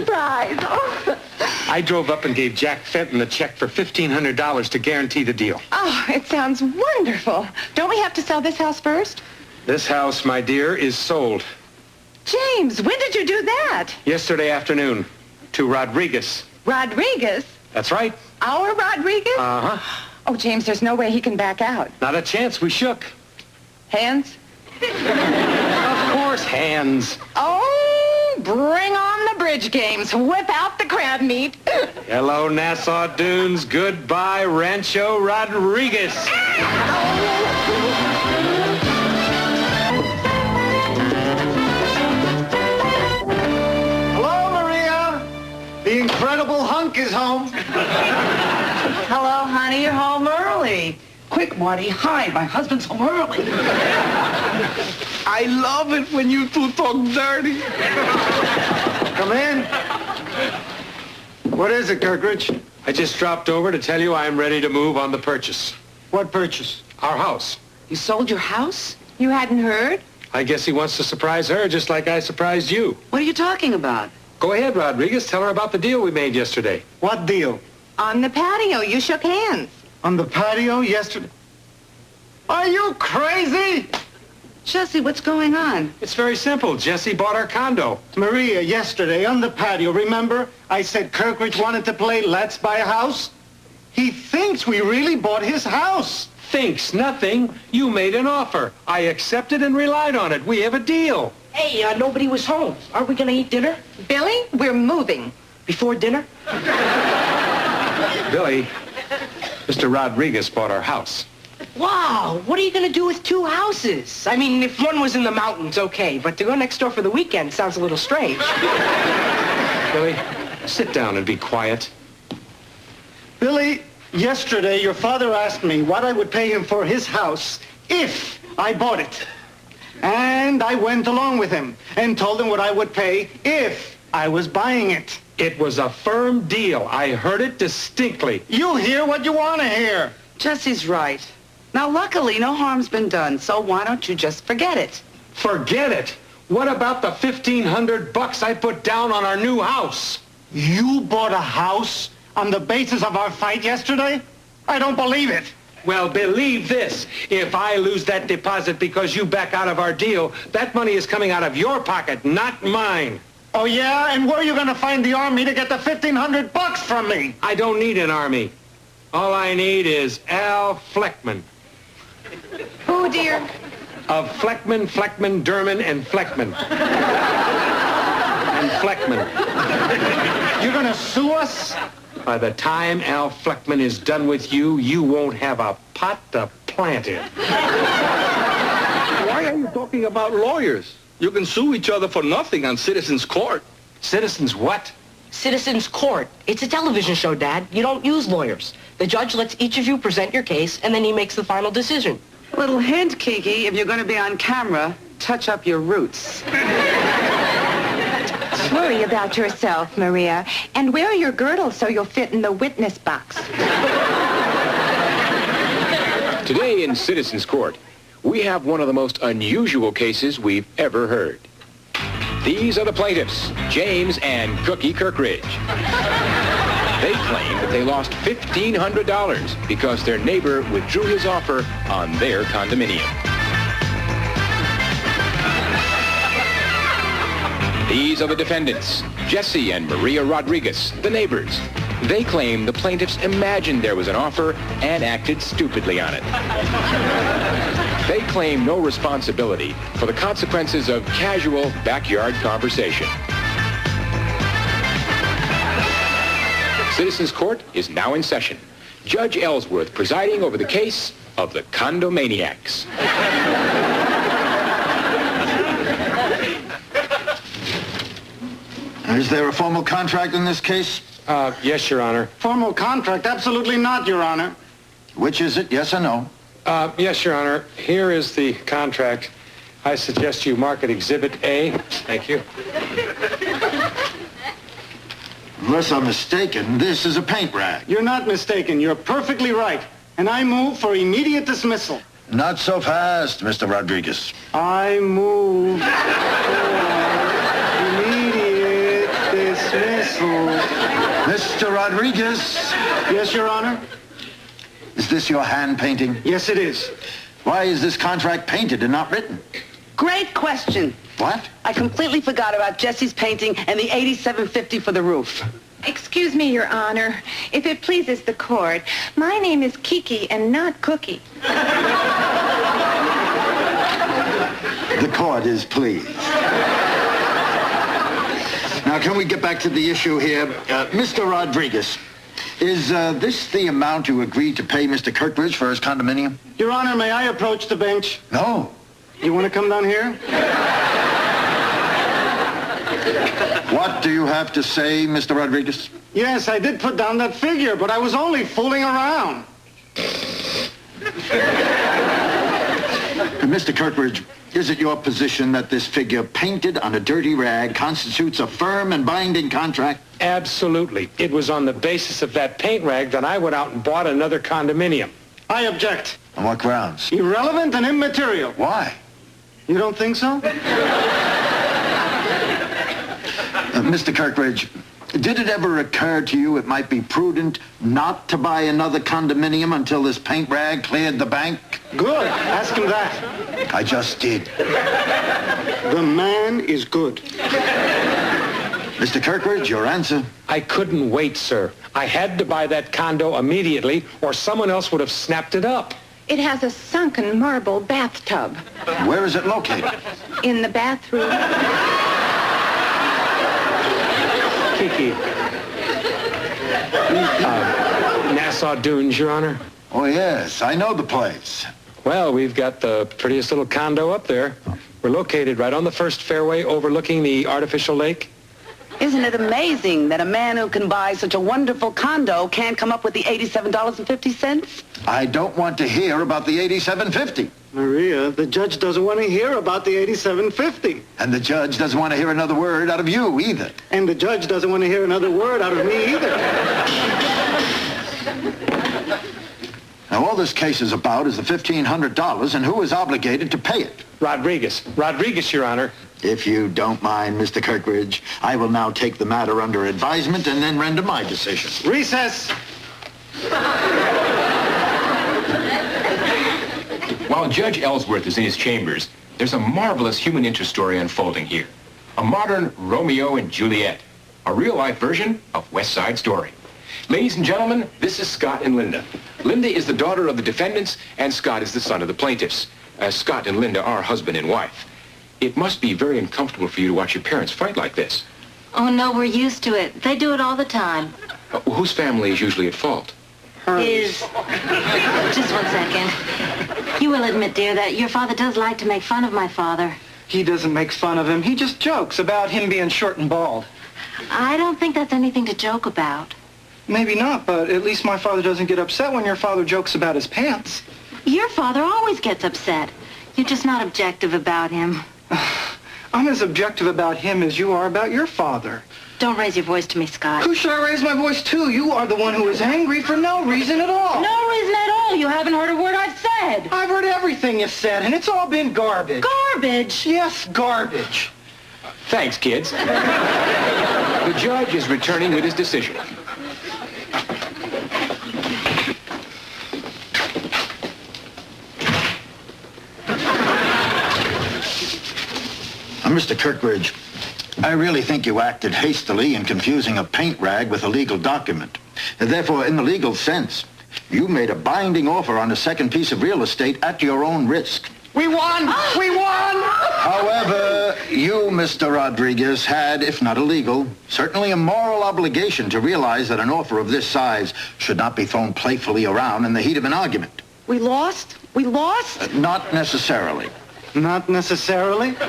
surprise. Oh. I drove up and gave Jack Fenton a check for $1,500 to guarantee the deal. Oh, it sounds wonderful. Don't we have to sell this house first? This house, my dear, is sold. James, when did you do that? Yesterday afternoon to Rodriguez. Rodriguez? That's right. Our Rodriguez? Uh-huh. Oh, James, there's no way he can back out. Not a chance. We shook. Hands? Of course, hands. Oh, bring on the bridge games. Whip out the crab meat. Hello, Nassau Dunes. Goodbye, Rancho Rodriguez. Hello, Maria. The Incredible Hunk is home. Hello, honey. You're home early. Quick, Marty. Hi, my husband's home early. I love it when you two talk dirty. Come in. What is it, Kirkridge? I just dropped over to tell you I'm ready to move on the purchase. What purchase? Our house. You sold your house? You hadn't heard? I guess he wants to surprise her just like I surprised you. What are you talking about? Go ahead, Rodriguez. Tell her about the deal we made yesterday. What deal? On the patio, you shook hands. On the patio yesterday? Are you crazy? Jesse, what's going on? It's very simple. Jesse bought our condo. Maria, yesterday on the patio, remember? I said Kirkridge wanted to play Let's Buy a House? He thinks we really bought his house. Thinks nothing. You made an offer. I accepted and relied on it. We have a deal. Hey, nobody was home. Are we gonna eat dinner? Billy, we're moving. Before dinner? Billy, Mr. Rodriguez bought our house. Wow, what are you gonna do with two houses? I mean, if one was in the mountains, okay, but to go next door for the weekend sounds a little strange. Billy, sit down and be quiet. Billy, yesterday your father asked me what I would pay him for his house if I bought it. And I went along with him and told him what I would pay if I was buying it. It was a firm deal. I heard it distinctly. You hear what you want to hear. Jesse's right. Now, luckily, no harm's been done, so why don't you just forget it? Forget it. What about the $1,500 I put down on our new house? You bought a house on the basis of our fight yesterday? I don't believe it. Well, believe this. If I lose that deposit because you back out of our deal, that money is coming out of your pocket, not mine. Oh, yeah? And where are you going to find the army to get the $1,500 from me? I don't need an army. All I need is Al Fleckman. Who, dear? Of Fleckman, Durman, and Fleckman. And Fleckman. You're going to sue us? By the time Al Fleckman is done with you, you won't have a pot to plant in. Why are you talking about lawyers? You can sue each other for nothing on Citizens Court. Citizens what? Citizens Court. It's a television show, Dad. You don't use lawyers. The judge lets each of you present your case, and then he makes the final decision. Little hint, Kiki, if you're going to be on camera, touch up your roots. Worry about yourself, Maria. And wear your girdle so you'll fit in the witness box. Today in Citizens Court, we have one of the most unusual cases we've ever heard. These are the plaintiffs, James and Cookie Kirkridge. They claim that they lost $1,500 because their neighbor withdrew his offer on their condominium. These are the defendants, Jesse and Maria Rodriguez, the neighbors. They claim the plaintiffs imagined there was an offer and acted stupidly on it. They claim no responsibility for the consequences of casual backyard conversation. Citizens Court is now in session. Judge Ellsworth presiding over the case of the Condomaniacs. Is there a formal contract in this case? Yes, Your Honor. Formal contract? Absolutely not, Your Honor. Which is it, yes or no? Yes, Your Honor. Here is the contract. I suggest you mark it Exhibit A. Thank you. Unless I'm mistaken, this is a paint rag. You're not mistaken. You're perfectly right. And I move for immediate dismissal. Not so fast, Mr. Rodriguez. I move for immediate dismissal. fool. Mr. Rodriguez, Yes, Your Honor? is this your hand painting? Yes, it is. Why is this contract painted and not written? Great question. What? I completely forgot about Jesse's painting and the $87.50 for the roof. Excuse me, Your Honor. If it pleases the court, my name is Kiki and not Cookie. The court is pleased. Now, can we get back to the issue here? Mr. Rodriguez, is this the amount you agreed to pay Mr. Kirkridge for his condominium? Your Honor, may I approach the bench? No. You want to come down here? What do you have to say, Mr. Rodriguez? Yes, I did put down that figure, but I was only fooling around. Mr. Kirkridge, is it your position that this figure painted on a dirty rag constitutes a firm and binding contract? Absolutely. It was on the basis of that paint rag that I went out and bought another condominium. I object. On what grounds? Irrelevant and immaterial. Why? You don't think so? Mr. Kirkridge, did it ever occur to you it might be prudent not to buy another condominium until this paint rag cleared the bank? Good. Ask him that. I just did. The man is good. Mr. Kirkridge, your answer? I couldn't wait, sir. I had to buy that condo immediately, or someone else would have snapped it up. It has a sunken marble bathtub Where is it located? in the bathroom. Kiki. Nassau Dunes, Your Honor. Oh, yes, I know the place. Well, we've got the prettiest little condo up there. We're located right on the first fairway overlooking the artificial lake. Isn't it amazing that a man who can buy such a wonderful condo can't come up with the $87.50? I don't want to hear about the $87.50. Maria, the judge doesn't want to hear about the $87.50. And the judge doesn't want to hear another word out of you either. And the judge doesn't want to hear another word out of me either. Now, all this case is about is the $1,500 and who is obligated to pay it. Rodriguez. Rodriguez, Your Honor. If you don't mind, Mr. Kirkridge, I will now take the matter under advisement and then render my decision. Recess. While Judge Ellsworth is in his chambers, there's a marvelous human interest story unfolding here. A modern Romeo and Juliet. A real-life version of West Side Story. Ladies and gentlemen, this is Scott and Linda. Linda is the daughter of the defendants, and Scott is the son of the plaintiffs. Scott and Linda are husband and wife. It must be very uncomfortable for you to watch your parents fight like this. Oh, no, we're used to it. They do it all the time. Whose family is usually at fault? His. Just 1 second. You will admit, dear, that your father does like to make fun of my father. He doesn't make fun of him. He just jokes about him being short and bald. I don't think that's anything to joke about. Maybe not, but at least my father doesn't get upset when your father jokes about his pants. Your father always gets upset. You're just not objective about him. I'm as objective about him as you are about your father. Don't raise your voice to me, Scott. Who should I raise my voice to? You are the one who is angry for no reason at all. No reason at all. You haven't heard a word I've said. I've heard everything you said, and it's all been garbage. Garbage? Yes, garbage. Thanks, kids. The judge is returning with his decision. Mr. Kirkridge, I really think you acted hastily in confusing a paint rag with a legal document. Therefore, in the legal sense, you made a binding offer on a second piece of real estate at your own risk. We won! We won! However, you, Mr. Rodriguez, had, if not a legal, certainly a moral obligation to realize that an offer of this size should not be thrown playfully around in the heat of an argument. We lost? We lost? Not necessarily. Not necessarily.